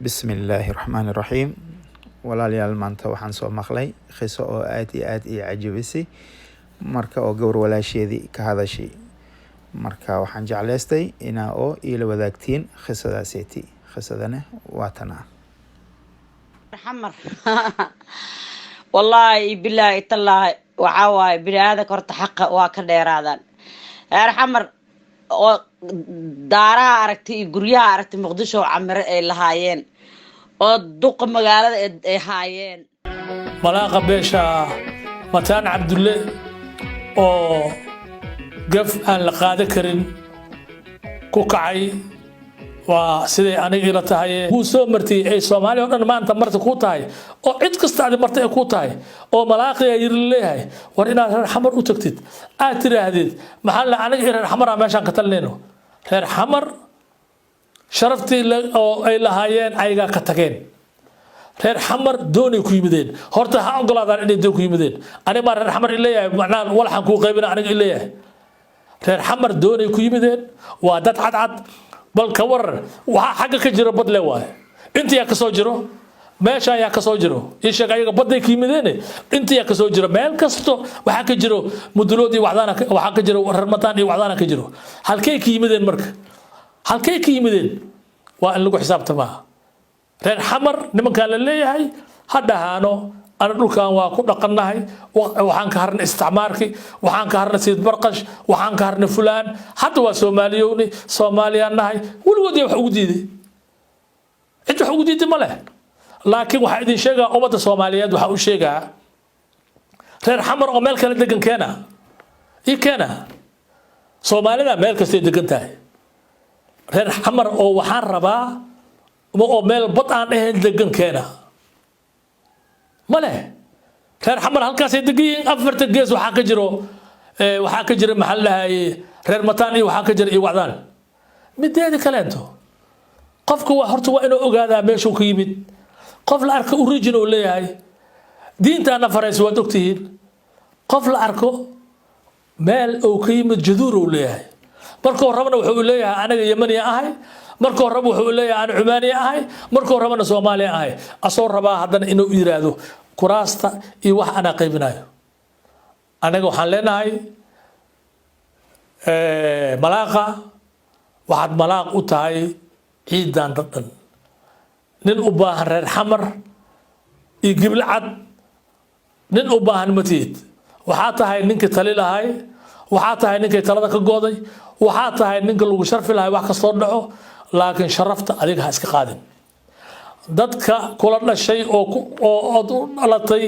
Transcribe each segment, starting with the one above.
بسم الله الرحمن الرحيم walaalyaal maanta waxaan soo maqlay qiso oo aad iyo aad ii cajabisay marka oo gawar walaasheedii ka hadashay marka waxaan jeclaystay inaa oo ila wadaagtiin qisadaaseti qisadana waa tana xamar wallahi billahi tallahi waxa waay bini'aada korta xaqa waa ka dheeraadaan heer xamar oo daaraha aragtay guryaha aragtay muqdisho camire ay lahaayeen oo duqa magaalada ay haayeen malaaqa beesha mataan cabdulle oo gaf aan la qaadan karin ku kacay waa siday aniga ila tahay uu soo martay ay Soomaaliya oo dhan maanta marti ku tahay oo cid kasta aad martay ku tahay oo malaaqay yir leeyahay war inaad reer xamar u tagtid aad tiraahdid maxaa la aniga reer xamar meeshan ka talneeno reer xamar sharaftii oo ay lahaayeen ayaga ka tageen reer xamar doonay ku yimideen horta ha ogolaadaan inay doon ku yimideen aniga ma reer xamar leeyahay macnaan walxan ku qaybina aniga leeyahay reer xamar doonay ku yimideen waa dad cad bal ka war waxa xagga ka jira bad le waay intii ka soo jiro meesha ayaa ka soo jiro ishaga ayaga baday ka yimideen intii ka soo jiro meel kasto waxa ka jiro muduloodii waxdaana waxa ka jiro rarmataan iyo waxdaana ka jiro halkay ka yimideen marka halkay ka yimideen waa in lagu xisaabtamaa reer xamar nimanka la leeyahay hadhaano أنا أقول كان واقول لقناهي وحن كهرن استعماركي وحن كهرن سيد برقش وحن كهرن فلان حتى وسوماليوني صوماليا نهاي والودي وحودي دي أنت حودي دي ماله لكن واحد شيء أمة الصوماليات وحول شيء غير حمر أو ملك اللي كنا إيه كنا صومالينا ملك سيد دقنتاي غير حمر أو وحن ربا أو مل بطن إيه دقن كنا ماله reer xamar halkaas ay degiin afarta gees waxa ka jiro maxallaha reer mataan iyo waxa ka jiro iyo wacdaan mideeda kaleento qofku waa horta waa inuu ogaadaa meeshuu ka yimid qof la arko original leeyahay diintaana farayso waa ogtihiin qof la arko meel uu ka yimid jaduur uu leeyahay markuu rabana wuxuu leeyahay anaga yamaniya ahay markuu rabo wuxuu leeyahay aan Cumaaniya ahay markuu rabana Soomaaliya ahay asoo rabaa hadana inuu yiraahdo kuraasta iyo wax ana qaybinayo anaga waxaan leenahay malaaqa waxaad malaaq u tahay ciidan daddan nin u baahan reer xamar iyo gibl cad nin u baahan matiid waxaa tahay ninka tali lahay waxaa tahay ninka talada ka gooday waxaa tahay ninka lagu sharfi lahay wax kastoo dhaco laakiin sharafta adiga ha iska qaadin dadka kula dhashay oo dhalatay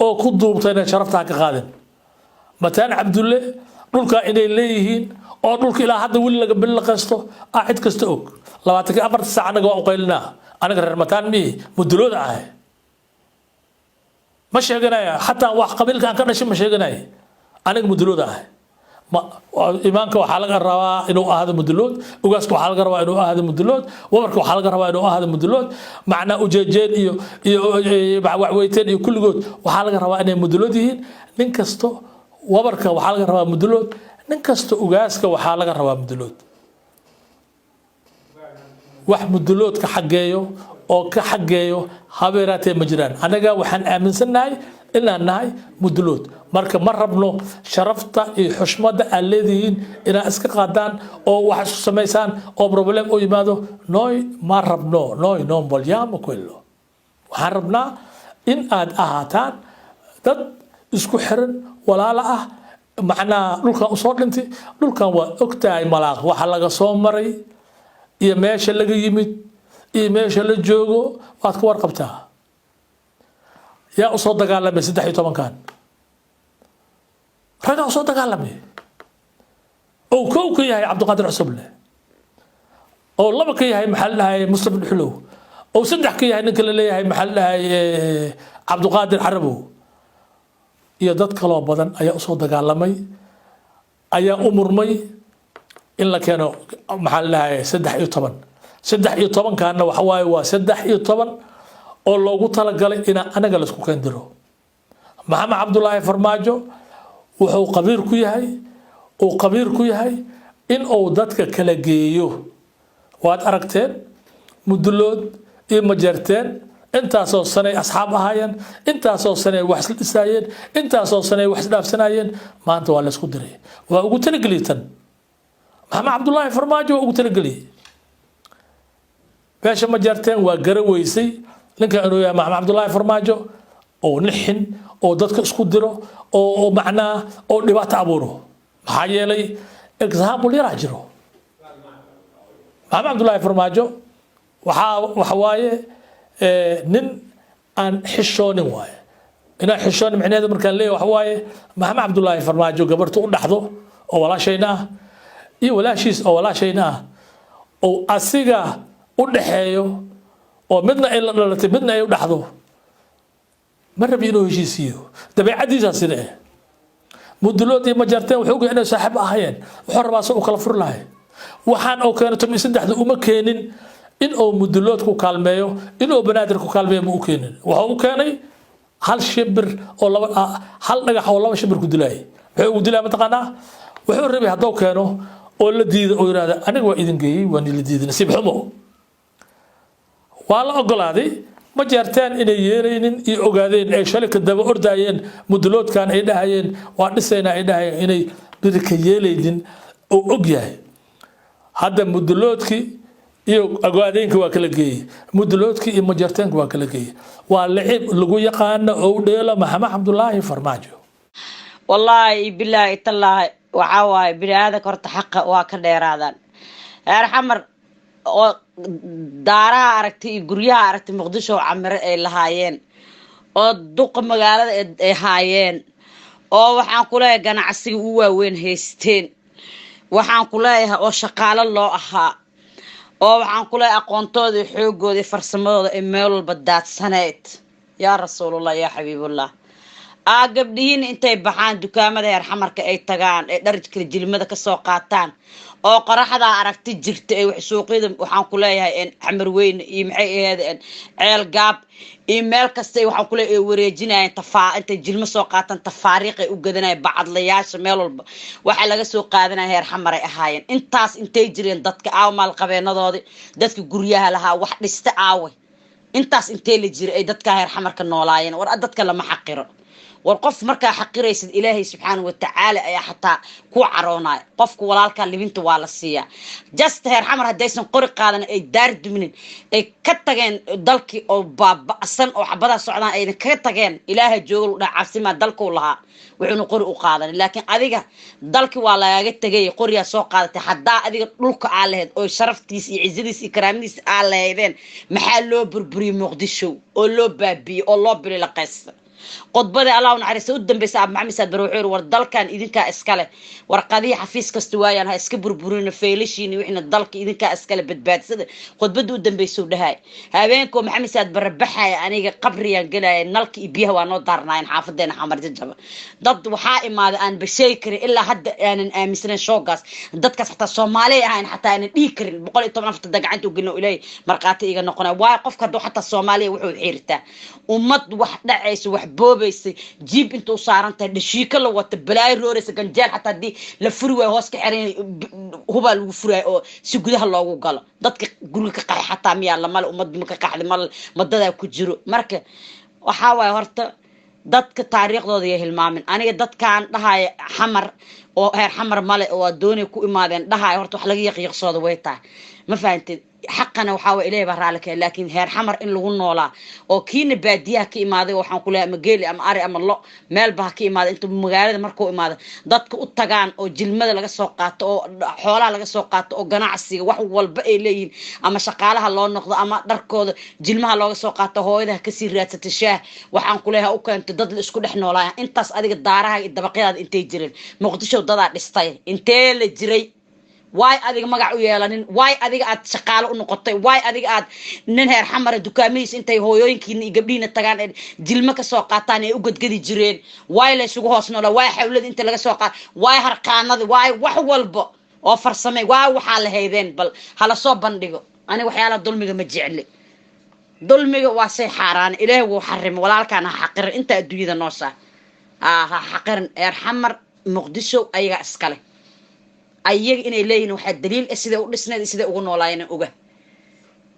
oo ku duubtayna sharafta ka qaadin mataan cabdulle dhulka inay leeyihiin oo dhulka ilaa hadda wili laga bilaqaysto cid kasta og 24 saac anaga waa u qaylina anaga reer mataan mi mudulooda ah ma sheeganaya hatta wax qabiilka aan ka dhashay ma sheeganaya anaga mudulooda ah imaanka waxaa laga rabaa inuu ahaado mudulood ugaaska waxaa laga rabaa inuu ahaado mudulood wabarka waxaa laga rabaa inuu ahaado mudulood macnaa ujeejeen iyo wacweyteen iyo kulligood waxaa laga rabaa inay mudulood yihiin nin kasto wabarka waxaa laga rabaa mudulood nin kasto ugaaska waxaa laga rabaa mudulood wax mudulood ka xageeyo oo ka xageeyo habeeraatee ma jiraan anaga waxaan aaminsanahay inaan nahay mudulood marka ma rabno sharafta iyo xushmada aan leedihiin inaa iska qaadaan oo wax isku samaysaan oo problem u yimaado nooy ma rabno nooy non vogliamo quello waxaan rabnaa in aad ahaataan dad isku xiran walaala ah macnaa dhulkan usoo dhintay dhulkan waa ogtahay malaaq waxa laga soo maray iyo meesha laga yimid iyo meesha la joogo waad ku warqabtaa yaa usoo dagaalamay 13 kan raga usoo dagaalamay oo koow ka yahay Cabdiqaadir Cusublle oo laba ka yahay maxal dhahay Mustafa Xulow oo saddex ka yahay ninka la leeyahay maxal dhahay Cabdiqaadir Carabow iyo dad kale oo badan ayaa usoo dagaalamay ayaa umurmay in la keeno maxal dhahay 13 kaana waxa waaye waa 13 oo loogu talagalay in anaga la isku keendiro maxamed cabdullaahi farmaajo wuxuu qabiir ku yahay in uu dadka kala geeyo waad aragteen mudulood ما جرتين انت سو سنة أصحاب هاين انت سو سنة وحصل إسايين انت سو سنة وحصل أفسنايين ما أنت ولا سكدري وقلت لك ليتن محمد عبد الله فرماجو وقلت لك لي باش ما جرتين وقرويسي لك أنه يا محمد عبد الله فرماجو أو نحن أو دتك سكدره أو معناه أو نبات عبوره حاجة لي إكذاب اللي راجره محمد عبد الله فرماجو وحواي نن أن حشون واي إن حشون معناه مركان ليه وحواي محمد عبد الله فرماجو قبرته ونحضه أو ولا شيناه إيه ولا شيء أو ولا شيناه أو أسيقه ونحيو أو مدنا إلا مدنا يونحضه مرة بينو هشيسيو تبي عديسة سنة مدلوتي ما جرتين وحوق أنا صاحب أهين وحر راسه وكلا فرلاي وحان أو كانت من سندح وما كانين إن أو مدلوت كو كالميو إن أو بنادر كو كالميو مو كانين وهو كاني هل شبر أو لو هل نجح والله شبر كدلاي وحوق دلاي متقنا وحور ربي هذا كانوا أو الذي أو هذا أنا هو إذن جاي وأنا الذي نسيب حمو والله أقول هذه ما جرتان إن يرين يوجدين أي شركة دب أرداين مدلوت كان إداهين وعنسينا إداهين إني بركيلين أو أجيه هذا مدلوت كي يو أقوادين كواكلكي مدلوت كي ما جرتان كواكلكي واللعب لقوا يقان أو ديلا محمد عبد الله فرماجو والله بالله تالله وعاوي بهذا كرت حق واكدير هذا هير xamar oo daaraha aragtay guryaha aragtay muqdisho camar ay lahaayeen oo duq magaalada ay haayeen oo waxaan ku leeyahay ganacsiga u waaweyn haysteen waxaan ku leeyahay oo shaqaale loo ahaa oo waxaan ku leeyahay aqoontooda xoogooda farsamadooda ee meel walba daadsaneed yaa rasuulullah yaa xabiibullah gabdhihiin intay baxaan dukaamada heer xamarka ay tagaan ee dharjka jilmada ka soo qaataan oo qaraxda aragti jirta ay wax suuqyada waxaan ku leeyahay in xamar weyn iyo maxay ahaydeen ceel gaab iyo meel kasta waxaan ku leeyahay wareejinayaan inta jilmo soo qaatan tafaariiq ay u gadanayaan bacadlayaasha meel walba waxa laga soo qaadanaya heer xamar ay ahaayeen intaas intay jireen dadka maal qabeenadoodii dadka guryaha lahaa wax dhista aaway intaas intay la jiray ay dadka heer xamarka noolaayeen war dadka lama xaqiro والقف مركا حقيريسد إلهي سبحانه وتعالى أي حتى كو عرونا قفك والالكا اللي بنت والسيا جست هير حمر هدايسن قرق قادن اي دارد منين اي كتاقين دالكي او باب أسن او حبدا سعودان اي كتاقين إلهي جوغل عاصمة دالكو لها وعنو قرق قادن لكن أذيك دالكي والا يغتاقي قرية سو قادتي حدا أذيك لوك آلهد او شرفتيس عزيديس إكراميس آلهدين محال لو بربري مقدشو او لو بابي او لو بري لقيس قطبدي الله ونعرس ودن بس أب معمي ساد بروحير وردل كان إذن كأسكاله ورقدي حفيز كستوايا أنا هسكبر برون فيلشين وإحنا الدل إذن كأسكاله بدبات سد قطبدي ودن بيسود هاي هبينكم معمي ساد بربحها يعني قبري ينقلا نلك يبيها ونودرنا حافظنا حمر جنجبه ضد وحائم هذا أن بشيكر إلا حد يعني مثلا شوقاس ضد كس حتى الصومالي يعني حتى أنا بيكر بقول طبعا في الدق عنده قلنا إلي مرقاتي إيجا نقنا واقف كده حتى الصومالي وحول حيرته ومد واحد عيس وحبوبيس جيب انتو صارنت دشيكه لو وات بلاي روريس ganjeel حتى دي la furway hoos ka xiran huba lagu furay oo si gudaha loogu galo dadka guriga ka qaxay xataa miya la mal umad ma ka qaxday mal madada ku jiro marka waxa way horta dadka taariikhdooda iyo hilmaamin aniga dadkaan dhahay xamar oo heer xamar male oo doonay ku imaadeen dhahay horta wax laga yaqiiqsoodo way tahay ma fahanteen حقنا وحاول إليه برالك لكن هير حمر إن لغون نولا أو كين باديها كي إماده وحن كلها مجيلي أم أري أم الله مال بها كي إماده أنتم مجالد مركو إماده ضدك أتجان أو جلمة لقى سوقات أو حولا لقى سوقات أو جناعسي وحول بقى لين أما شقالها الله نقض أما دركود جلمها لقى سوقات هو إذا كسر رأسة الشاه وحن كلها أو كانت ضد الإسكول إحنا ولا أنت أصدق الدارها الدبقيات أنت يجرين مقدشوا ضد الستايل أنت اللي جري واي أديك مقع ويالين واي أديك أد شقال ونقطة واي أديك أد ننهر حمر الدكاميس أنتي هويين كين يقبلين التجان جلمك سوقاتاني وقد كذي جرين واي لا شو هوسنا ولا واي حولد أنت لقى سوقات واي هرقان هذا واي وحول بق وفر سمي واي وحال هيدين بل هلا صوب بندقو أنا وحياة ظلمي مجعلي ظلمي واسي حاران إليه وحرم ولا كان حقر أنت أدوية النصة حقر حمر مقدسو أي أسكاله أيق إن إليه نوح الدليل السيد ولسنا السيد أقول ولا ينقوله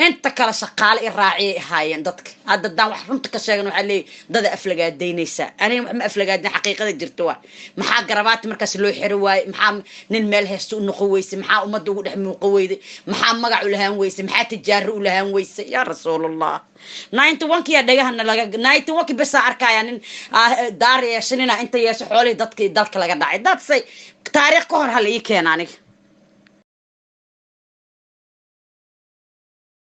انت كلا شقال الراعي هاي ضدك هذا الدام وحرمت كشيغن waxa leey dad aflagaadeynaysa ani ma aflagaadin xaqiiqada jirto waa maxaa garabaat markaas loo xiri waay maxaa nin meel heesto u noqo weyse maxaa umada ugu dhex muuqo weyde maxaa magac u lahaan weyse maxaa tijaaro u lahaan weyse ya rasuulullah 91 kiya dhagahana laga 91 ki bas arkaya nin daar yeeshanina inta yeesho xoolay dadkii dalka laga dhacay dad say taariikh ka hor hal ii keenaniga